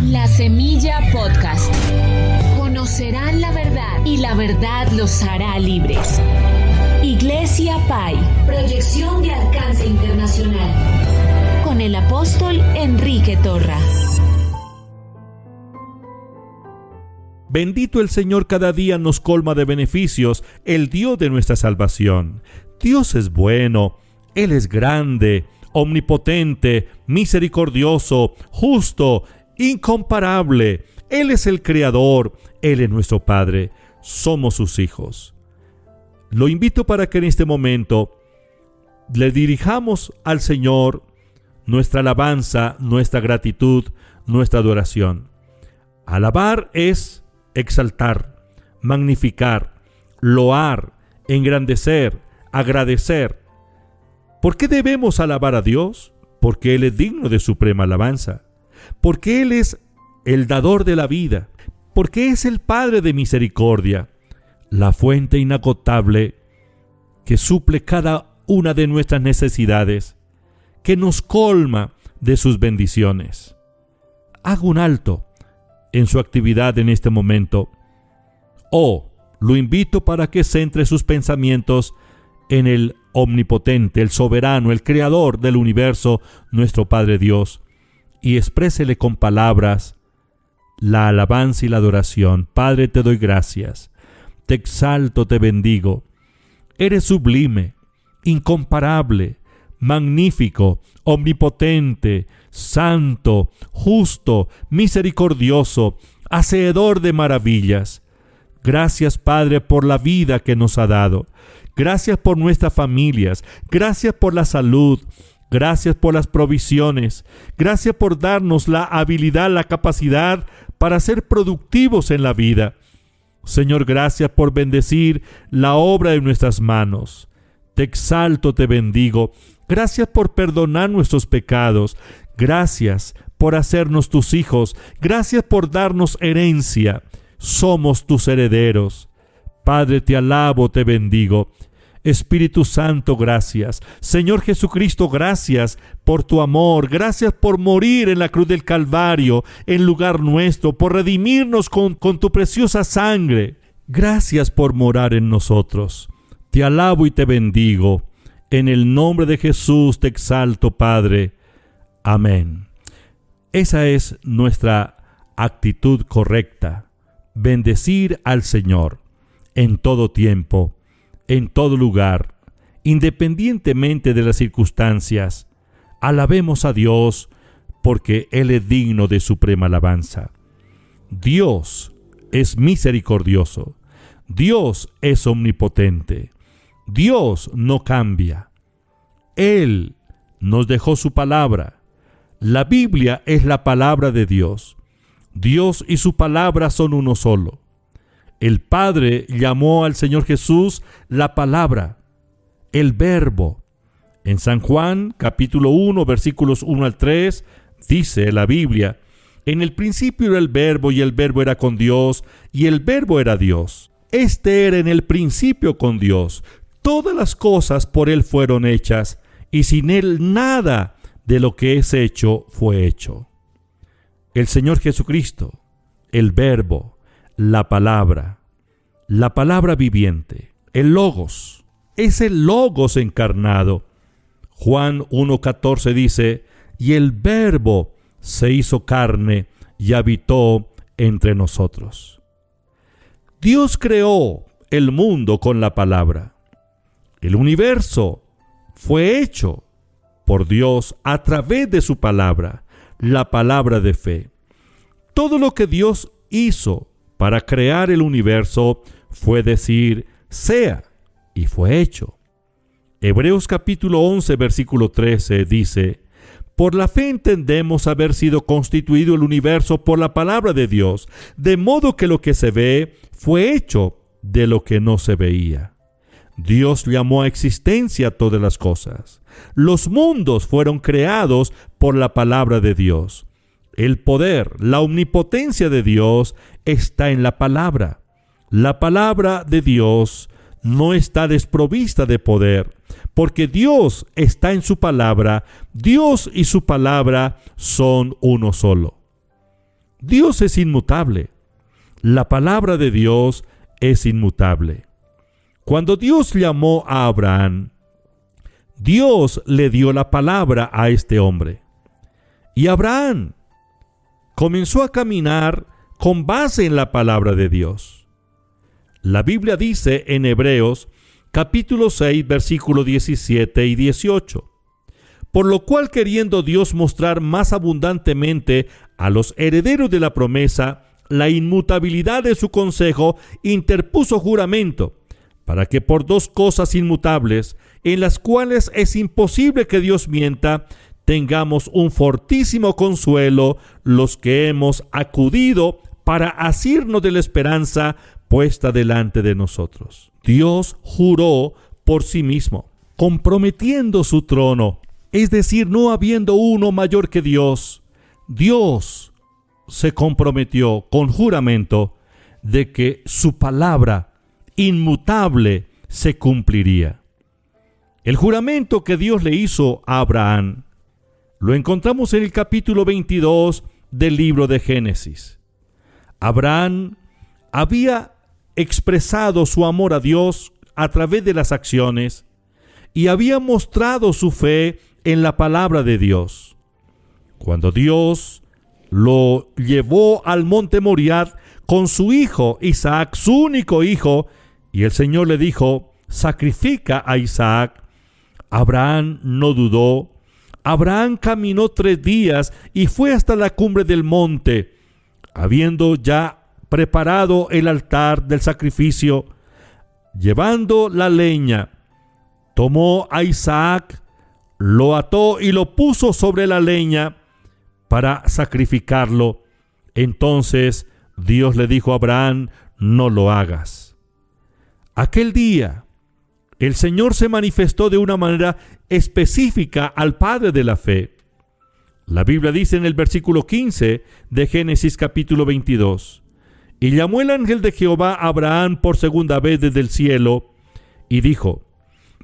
La Semilla Podcast. Conocerán la verdad y la verdad los hará libres. Iglesia Pai. Proyección de alcance internacional. Con el apóstol Enrique Torra. Bendito el Señor, cada día nos colma de beneficios, el Dios de nuestra salvación. Dios es bueno, Él es grande, omnipotente, misericordioso, justo, incomparable. Él es el Creador, Él es nuestro Padre, somos sus hijos. Lo invito para que en este momento le dirijamos al Señor nuestra alabanza, nuestra gratitud, nuestra adoración. Alabar es exaltar, magnificar, loar, engrandecer, agradecer. ¿Por qué debemos alabar a Dios? Porque Él es digno de suprema alabanza. Porque Él es el dador de la vida. Porque es el Padre de misericordia, la fuente inagotable que suple cada una de nuestras necesidades, que nos colma de sus bendiciones. Haga un alto en su actividad en este momento. Lo invito para que centre sus pensamientos en el omnipotente, el soberano, el creador del universo, nuestro Padre Dios, y exprésele con palabras la alabanza y la adoración. Padre, te doy gracias, te exalto, te bendigo. Eres sublime, incomparable, magnífico, omnipotente, santo, justo, misericordioso, hacedor de maravillas. Gracias, Padre, por la vida que nos ha dado. Gracias por nuestras familias. Gracias por la salud. Gracias por las provisiones. Gracias por darnos la habilidad, la capacidad para ser productivos en la vida. Señor, gracias por bendecir la obra de nuestras manos. Te exalto, te bendigo. Gracias por perdonar nuestros pecados. Gracias por hacernos tus hijos. Gracias por darnos herencia. Somos tus herederos. Padre, te alabo, te bendigo. Espíritu Santo, gracias. Señor Jesucristo, gracias por tu amor. Gracias por morir en la cruz del Calvario, en lugar nuestro, por redimirnos con tu preciosa sangre. Gracias por morar en nosotros. Te alabo y te bendigo. En el nombre de Jesús te exalto, Padre. Amén. Esa es nuestra actitud correcta. Bendecir al Señor en todo tiempo, en todo lugar, independientemente de las circunstancias. Alabemos a Dios porque Él es digno de suprema alabanza. Dios es misericordioso. Dios es omnipotente. Dios no cambia. Él nos dejó su palabra. La Biblia es la palabra de Dios. Dios y su palabra son uno solo. El Padre llamó al Señor Jesús la palabra, el verbo. En San Juan, capítulo 1, versículos 1 al 3, dice la Biblia: en el principio era el verbo, y el verbo era con Dios, y el verbo era Dios. Este era en el principio con Dios. Todas las cosas por Él fueron hechas, y sin Él nada de lo que es hecho fue hecho. El Señor Jesucristo, el verbo, la palabra viviente, el Logos, es el Logos encarnado. Juan 1:14 dice: y el verbo se hizo carne y habitó entre nosotros. Dios creó el mundo con la palabra. El universo fue hecho por Dios a través de su palabra, la palabra de fe. Todo lo que Dios hizo para crear el universo fue decir: sea, y fue hecho. Hebreos capítulo 11, versículo 13 dice: por la fe entendemos haber sido constituido el universo por la palabra de Dios, de modo que lo que se ve fue hecho de lo que no se veía. Dios llamó a existencia todas las cosas. Los mundos fueron creados por la palabra de Dios. El poder, la omnipotencia de Dios está en la palabra. La palabra de Dios no está desprovista de poder, porque Dios está en su palabra. Dios y su palabra son uno solo. Dios es inmutable. La palabra de Dios es inmutable. Cuando Dios llamó a Abraham, Dios le dio la palabra a este hombre. Y Abraham comenzó a caminar con base en la palabra de Dios. La Biblia dice en Hebreos capítulo 6, versículos 17 y 18. Por lo cual, queriendo Dios mostrar más abundantemente a los herederos de la promesa la inmutabilidad de su consejo, interpuso juramento, para que por dos cosas inmutables, en las cuales es imposible que Dios mienta, tengamos un fortísimo consuelo los que hemos acudido para asirnos de la esperanza puesta delante de nosotros. Dios juró por sí mismo, comprometiendo su trono, es decir, no habiendo uno mayor que Dios. Dios se comprometió con juramento de que su palabra inmutable se cumpliría. El juramento que Dios le hizo a Abraham lo encontramos en el capítulo 22 del libro de Génesis. Abraham había expresado su amor a Dios a través de las acciones y había mostrado su fe en la palabra de Dios. Cuando Dios lo llevó al monte Moriah con su hijo Isaac, su único hijo, y el Señor le dijo: sacrifica a Isaac, Abraham no dudó. Abraham caminó 3 días y fue hasta la cumbre del monte, habiendo ya preparado el altar del sacrificio. Llevando la leña, tomó a Isaac, lo ató y lo puso sobre la leña para sacrificarlo. Entonces Dios le dijo a Abraham: no lo hagas. Aquel día el Señor se manifestó de una manera específica al padre de la fe. La Biblia dice en el versículo 15 de Génesis capítulo 22: y llamó el ángel de Jehová a Abraham por segunda vez desde el cielo, y dijo: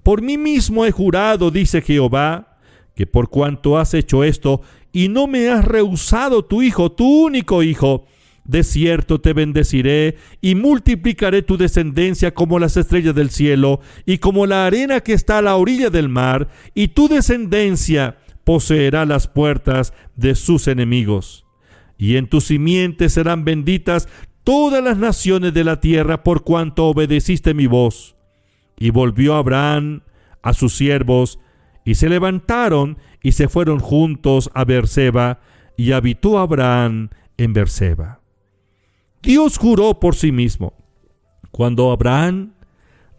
por mí mismo he jurado, dice Jehová, que por cuanto has hecho esto, y no me has rehusado tu hijo, tu único hijo, de cierto te bendeciré, y multiplicaré tu descendencia como las estrellas del cielo, y como la arena que está a la orilla del mar, y tu descendencia poseerá las puertas de sus enemigos. Y en tu simiente serán benditas todas las naciones de la tierra, por cuanto obedeciste mi voz. Y volvió Abraham a sus siervos, y se levantaron y se fueron juntos a Beerseba, y habitó Abraham en Beerseba. Dios juró por sí mismo. Cuando Abraham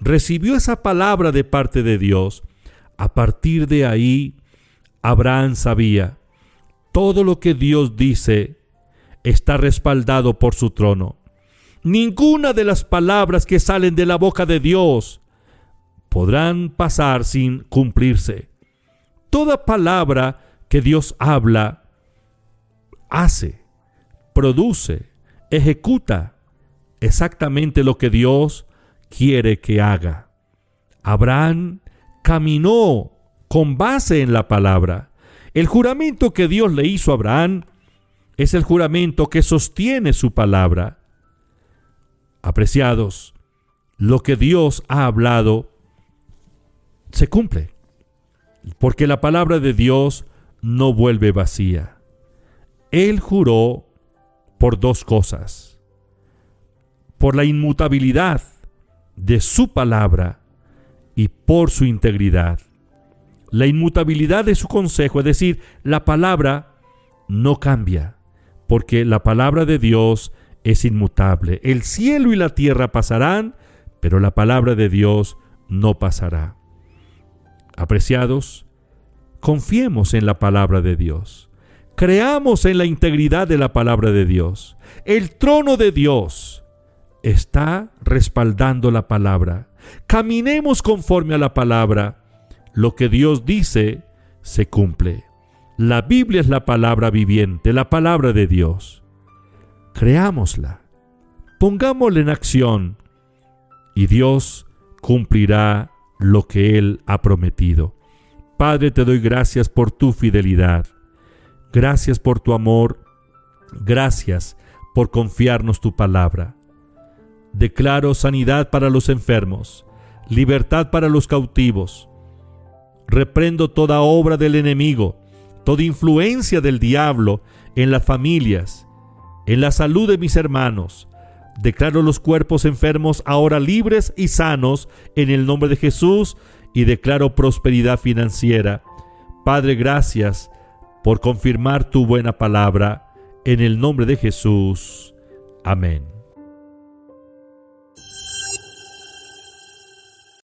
recibió esa palabra de parte de Dios, a partir de ahí, Abraham sabía: todo lo que Dios dice está respaldado por su trono. Ninguna de las palabras que salen de la boca de Dios podrán pasar sin cumplirse. Toda palabra que Dios habla, hace, produce, ejecuta exactamente lo que Dios quiere que haga. Abraham caminó con base en la palabra. El juramento que Dios le hizo a Abraham es el juramento que sostiene su palabra. Apreciados, lo que Dios ha hablado se cumple, porque la palabra de Dios no vuelve vacía. Él juró por 2 cosas: por la inmutabilidad de su palabra y por su integridad. La inmutabilidad de su consejo, es decir, la palabra no cambia, porque la palabra de Dios es inmutable. El cielo y la tierra pasarán, pero la palabra de Dios no pasará. Apreciados, confiemos en la palabra de Dios. Creamos en la integridad de la palabra de Dios. El trono de Dios está respaldando la palabra. Caminemos conforme a la palabra. Lo que Dios dice se cumple. La Biblia es la palabra viviente, la palabra de Dios. Creámosla, pongámosla en acción, y Dios cumplirá lo que Él ha prometido. Padre, te doy gracias por tu fidelidad. Gracias por tu amor. Gracias por confiarnos tu palabra. Declaro sanidad para los enfermos, libertad para los cautivos. Reprendo toda obra del enemigo, toda influencia del diablo en las familias, en la salud de mis hermanos. Declaro los cuerpos enfermos ahora libres y sanos en el nombre de Jesús y declaro prosperidad financiera. Padre, gracias por confirmar tu buena palabra en el nombre de Jesús. Amén.